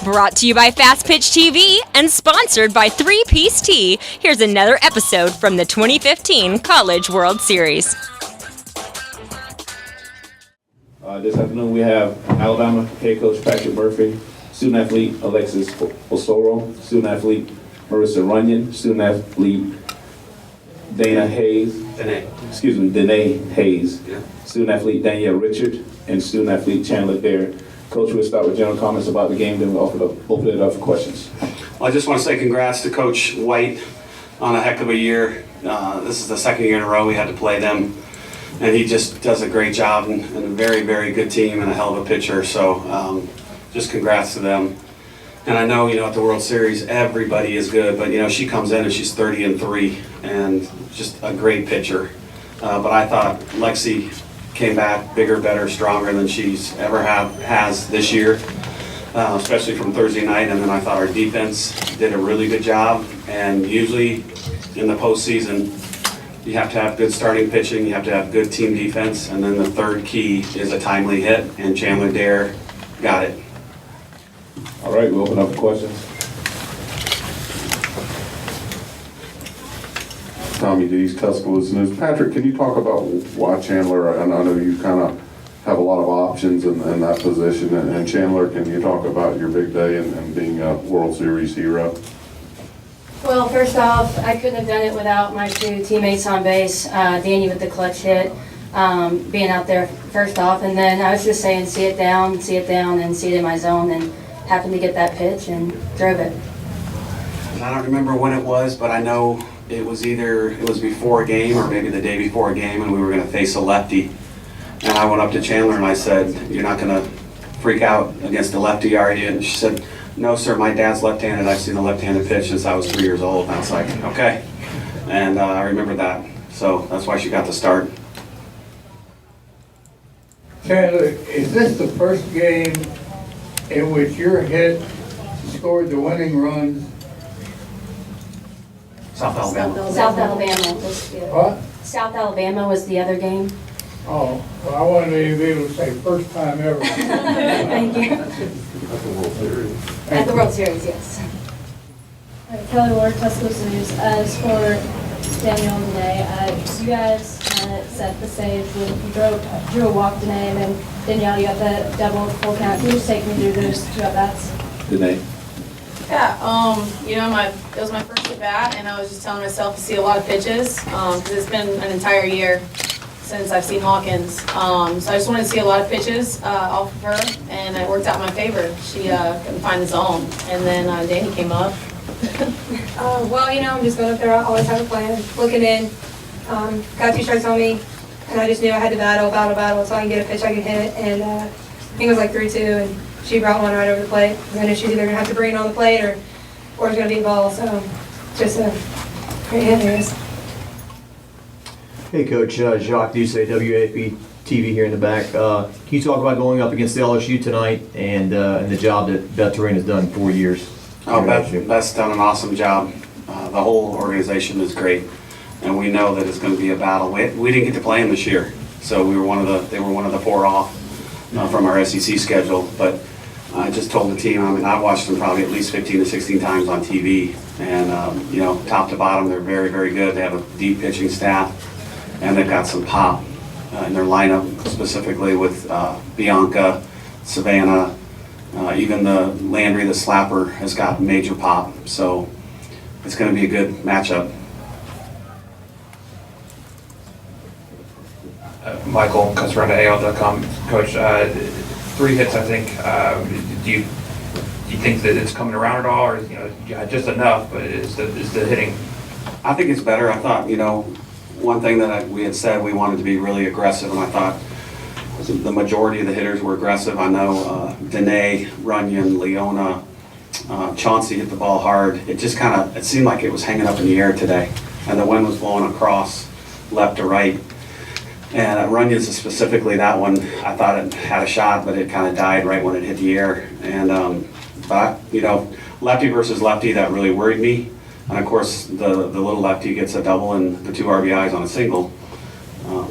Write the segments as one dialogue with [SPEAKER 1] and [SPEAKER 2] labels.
[SPEAKER 1] Brought to you by Fastpitch TV and sponsored by 3-Piece Tea, here's another episode from the 2015 College World Series.
[SPEAKER 2] This afternoon we have Alabama head coach Patrick Murphy, student athlete Alexis Osoro, student athlete Marissa Runyon, student athlete Danae Hayes, student athlete Danielle Richard, and student athlete Chandler Dare. Coach, we'll start with general comments about the game, then we'll open it up for questions.
[SPEAKER 3] Well, I just want to say congrats to Coach White on a heck of a year. This is the second year in a row we had to play them, and he just does a great job and a very, very good team and a hell of a pitcher. So just congrats to them. And I know, at the World Series, everybody is good, but, she comes in and she's 30-3 and just a great pitcher. But I thought Lexi came back bigger, better, stronger than she's ever has this year, especially from Thursday night. And then I thought our defense did a really good job. And usually in the postseason, you have to have good starting pitching, you have to have good team defense, and then the third key is a timely hit, and Chandler Dare got it.
[SPEAKER 2] All right, we'll open up for questions.
[SPEAKER 4] Tommy Dees, Tuscaloosa News. Patrick, can you talk about why Chandler, and I know you kind of have a lot of options in that position, and Chandler, can you talk about your big day and being a World Series hero?
[SPEAKER 5] Well, first off, I couldn't have done it without my two teammates on base, Danny with the clutch hit, being out there first off, and then I was just saying see it down, and see it in my zone, and happened to get that pitch and drove it.
[SPEAKER 3] And I don't remember when it was, but I know it was before a game or maybe the day before a game, and we were going to face a lefty. And I went up to Chandler and I said, "You're not going to freak out against a lefty, are you?" And she said, "No, sir, my dad's left-handed. I've seen a left-handed pitch since I was 3 years old." And I was like, okay. And I remember that. So that's why she got the start.
[SPEAKER 6] Chandler, is this the first game in which your hit scored the winning runs?
[SPEAKER 3] South Alabama.
[SPEAKER 5] South Alabama was the
[SPEAKER 6] What?
[SPEAKER 5] South Alabama was the other game.
[SPEAKER 6] Oh, well, I wanted to be able to say first time ever.
[SPEAKER 5] Thank you.
[SPEAKER 4] At the World Series.
[SPEAKER 5] At the World Series, yes.
[SPEAKER 7] All right, Kelly Ward, Tuscaloosa News. As for Danielle and Danae, you guys set the stage when you drew a walk to name, and Danielle, you got the double full count. Can you just take me through those two at-bats?
[SPEAKER 2] Danae.
[SPEAKER 8] Yeah, it was my first at bat, and I was just telling myself to see a lot of pitches, because it's been an entire year since I've seen Hawkins. So I just wanted to see a lot of pitches off of her, and it worked out in my favor. She couldn't find the zone, and then Danny came up.
[SPEAKER 9] I'm just going up there. I always have a plan. Looking in, got 2 strikes on me, and I just knew I had to battle, so I can get a pitch I could hit. And I think it was like 3-2, and she brought one right over the plate. And I knew she was either going to have to bring it on the plate or it was going to be a ball. So just a great hit, I guess.
[SPEAKER 10] Hey Coach, Jacques Ducey, WAP TV here in the back. Can you talk about going up against LSU tonight and the job that Beth Turenne has done in 4 years?
[SPEAKER 3] Oh, Beth's done an awesome job. The whole organization is great, and we know that it's going to be a battle. We didn't get to play them this year, so they were one of the 4 off from our SEC schedule. But I just told the team, I watched them probably at least 15 to 16 times on TV, and top to bottom, they're very, very good. They have a deep pitching staff, and they've got some pop in their lineup, specifically with Bianca, Savannah, even the Landry, the slapper, has got major pop. So it's going to be a good matchup.
[SPEAKER 11] Michael comes around to AL.com. Coach, 3 hits, I think. Do you think that it's coming around at all, or you had just enough? But is the hitting?
[SPEAKER 3] I think it's better. I thought one thing that we had said, we wanted to be really aggressive, and I thought the majority of the hitters were aggressive. I know Danae, Runyon, Leona, Chauncey hit the ball hard. It just it seemed like it was hanging up in the air today, and the wind was blowing across left to right. And Runyon's specifically, that one, I thought it had a shot, but it kind of died right when it hit the air. And lefty versus lefty, that really worried me. And of course, the little lefty gets a double and the 2 RBIs on a single. I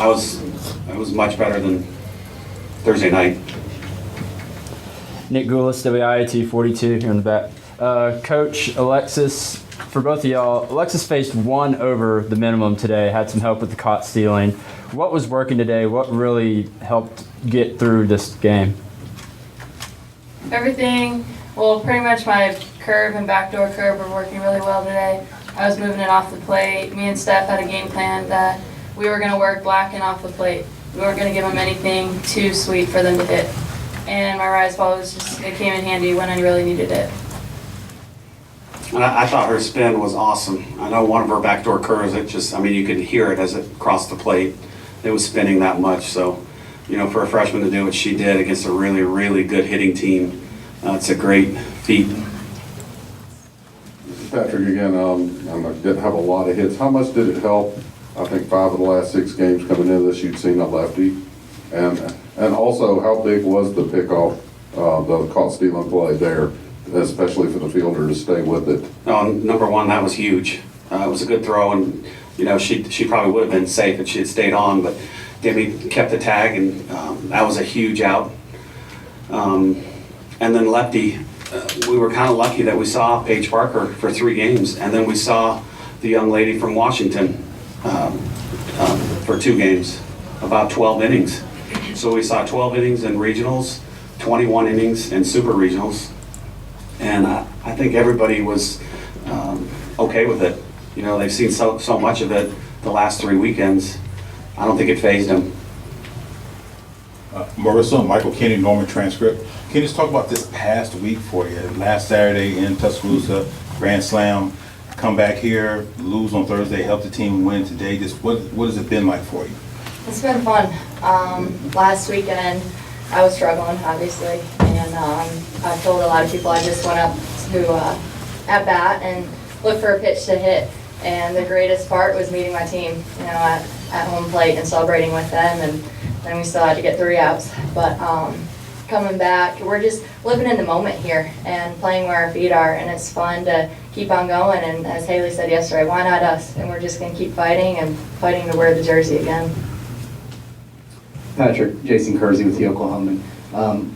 [SPEAKER 3] was much better than Thursday night.
[SPEAKER 12] Nick Goulas, WIAT 42 here in the back. Coach Alexis, for both of y'all, Alexis faced one over the minimum today, had some help with the caught stealing. What was working today? What really helped get through this game?
[SPEAKER 8] Everything, well, pretty much my curve and backdoor curve were working really well today. I was moving it off the plate. Me and Steph had a game plan that we were going to work black and off the plate. We weren't going to give them anything too sweet for them to hit. And my rise ball was just, it came in handy when I really needed it.
[SPEAKER 3] And I thought her spin was awesome. I know one of her backdoor curves, you could hear it as it crossed the plate. It was spinning that much. So, for a freshman to do what she did against a really, really good hitting team, it's a great feat.
[SPEAKER 4] Patrick, again, I didn't have a lot of hits. How much did it help? I think 5 of the last 6 games coming into this, you'd seen a lefty. And also, how big was the pickoff, the caught stealing play there, especially for the fielder to stay with it?
[SPEAKER 3] Number one, that was huge. It was a good throw, and she probably would have been safe if she had stayed on, but Demi kept the tag, and that was a huge out. And then lefty, we were kind of lucky that we saw Paige Parker for 3 games, and then we saw the young lady from Washington for 2 games, about 12 innings. So we saw 12 innings in regionals, 21 innings in super regionals, and I think everybody was okay with it. They've seen so much of it the last 3 weekends. I don't think it fazed them.
[SPEAKER 13] Marissa, Michael Kenny, Norman Transcript. Can you just talk about this past week for you? Last Saturday in Tuscaloosa, Grand Slam, come back here, lose on Thursday, help the team win today. Just what has it been like for you?
[SPEAKER 14] It's been fun. Last weekend, I was struggling, obviously, and I told a lot of people I just went up to at bat and looked for a pitch to hit. And the greatest part was meeting my team, at home plate and celebrating with them. And then we still had to get 3 outs, but coming back, we're just living in the moment here and playing where our feet are, and it's fun to keep on going. And as Haley said yesterday, why not us? And we're just going to keep fighting and fighting to wear the jersey again.
[SPEAKER 15] Patrick, Jason Kersey with the Oklahoman.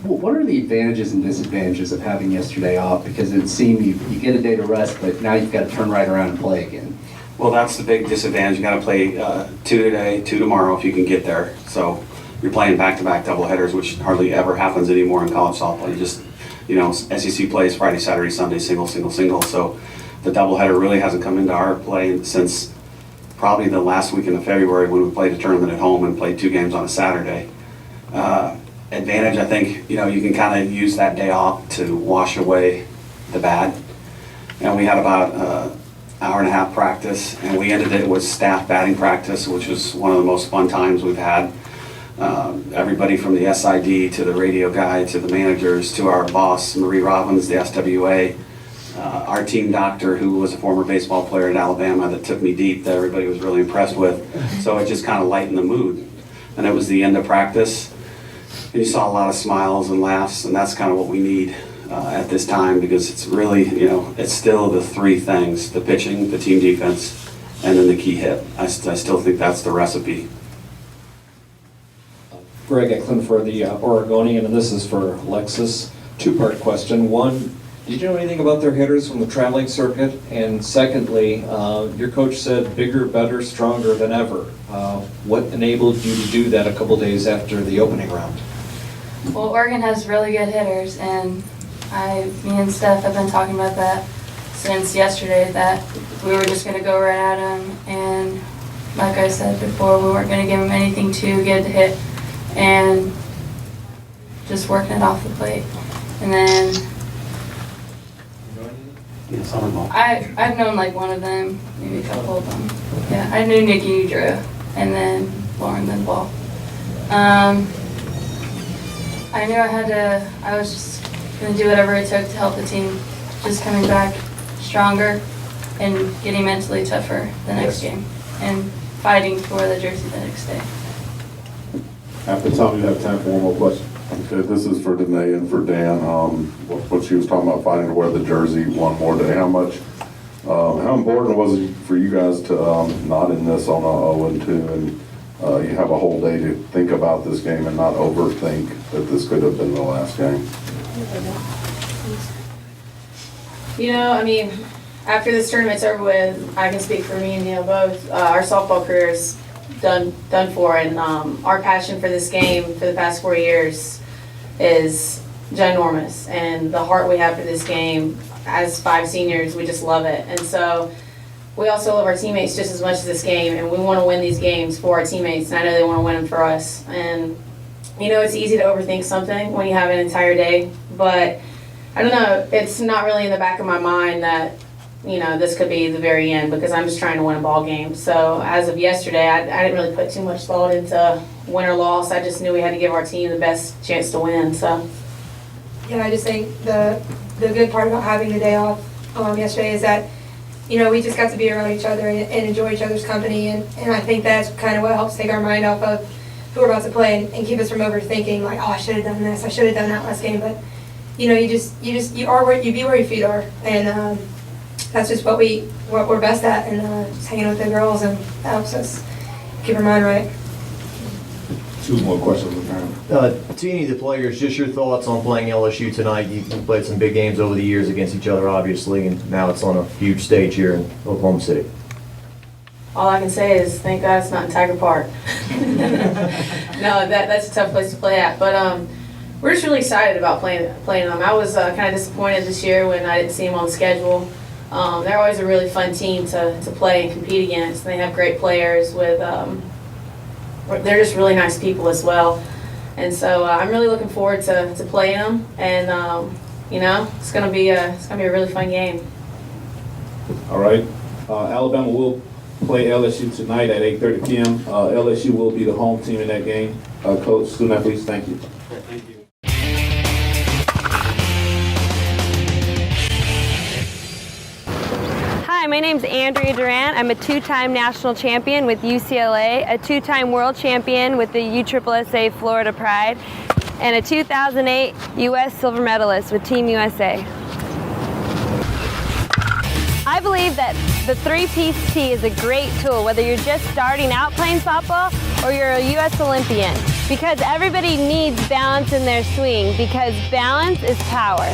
[SPEAKER 15] What are the advantages and disadvantages of having yesterday off? Because it seemed you get a day to rest, but now you've got to turn right around and play again.
[SPEAKER 3] Well, that's the big disadvantage. You got to play 2 today, 2 tomorrow if you can get there. So you're playing back-to-back doubleheaders, which hardly ever happens anymore in college softball. You just, SEC plays Friday, Saturday, Sunday, single. So the doubleheader really hasn't come into our play since probably the last weekend of February when we played a tournament at home and played 2 games on a Saturday. Advantage, I think, you can kind of use that day off to wash away the bad. And we had about an hour and a half practice, and we ended it with staff batting practice, which was one of the most fun times we've had. Everybody from the SID to the radio guy to the managers to our boss, Marie Robbins, the SWA, our team doctor, who was a former baseball player at Alabama that took me deep, that everybody was really impressed with. So it just kind of lightened the mood. And it was the end of practice. And you saw a lot of smiles and laughs, and that's kind of what we need at this time, because it's really, it's still the 3 things: the pitching, the team defense, and then the key hit. I still think that's the recipe.
[SPEAKER 16] Greg Eklund for the Oregonian, and this is for Alexis. 2-part question. 1, did you know anything about their hitters from the traveling circuit? And secondly, your coach said bigger, better, stronger than ever. What enabled you to do that a couple days after the opening round?
[SPEAKER 8] Well, Oregon has really good hitters, and me and Steph have been talking about that since yesterday, that we were just going to go right at them. And like I said before, we weren't going to give them anything too good to hit, and just working it off the plate. And then I've known like one of them, maybe a couple of them. Yeah, I knew Nikki, Drew, and then Lauren, then Paul. I knew I was just going to do whatever it took to help the team, just coming back stronger and getting mentally tougher the next game and fighting for the jersey the next day.
[SPEAKER 2] After Tom, you have time for one more question.
[SPEAKER 4] Okay, this is for Danae and for Dan. What she was talking about, fighting to wear the jersey one more day. How important was it for you guys to not end this on a 0-2 and you have a whole day to think about this game and not overthink that this could have been the last game?
[SPEAKER 8] You know, I mean, after this tournament's over with, I can speak for me and Neil both. Our softball career's done for, and our passion for this game for the past 4 years is ginormous. And the heart we have for this game, as 5 seniors, we just love it. And so we also love our teammates just as much as this game, and we want to win these games for our teammates, and I know they want to win them for us. And you know, it's easy to overthink something when you have an entire day, but I don't know, it's not really in the back of my mind that, you know, this could be the very end, because I'm just trying to win a ball game. So as of yesterday, I didn't really put too much thought into win or loss. I just knew we had to give our team the best chance to win. So
[SPEAKER 9] Yeah, I just think the good part about having the day off yesterday is that, you know, we just got to be around each other and enjoy each other's company, and I think that's kind of what helps take our mind off of who we're about to play and keep us from overthinking, like, oh, I should have done this, I should have done that last game. But you know, you be where your feet are, and that's just what we're best at, and just hanging with the girls, and that helps us keep our mind right.
[SPEAKER 2] 2 more questions.
[SPEAKER 10] To any of the players, just your thoughts on playing LSU tonight. You played some big games over the years against each other, obviously, and now it's on a huge stage here in Oklahoma City.
[SPEAKER 8] all I can say is thank God it's not in Tiger Park. No, that's a tough place to play at. But we're just really excited about playing them. I was kind of disappointed this year when I didn't see them on the schedule. They're always a really fun team to play and compete against. They have great players with. They're just really nice people as well. And so I'm really looking forward to playing them, and you know, it's gonna be a really fun game.
[SPEAKER 2] All right, Alabama will play LSU tonight at 8:30 p.m. LSU will be the home team in that game. Coach, student athletes, thank you.
[SPEAKER 3] Thank you.
[SPEAKER 17] Hi, my name's Andrea Durant. I'm a 2-time national champion with UCLA, a 2-time world champion with the USSSA Florida Pride, and a 2008 U.S. silver medalist with Team USA. I believe that the 3-piece tee is a great tool, whether you're just starting out playing softball or you're a U.S. Olympian, because everybody needs balance in their swing, because balance is power.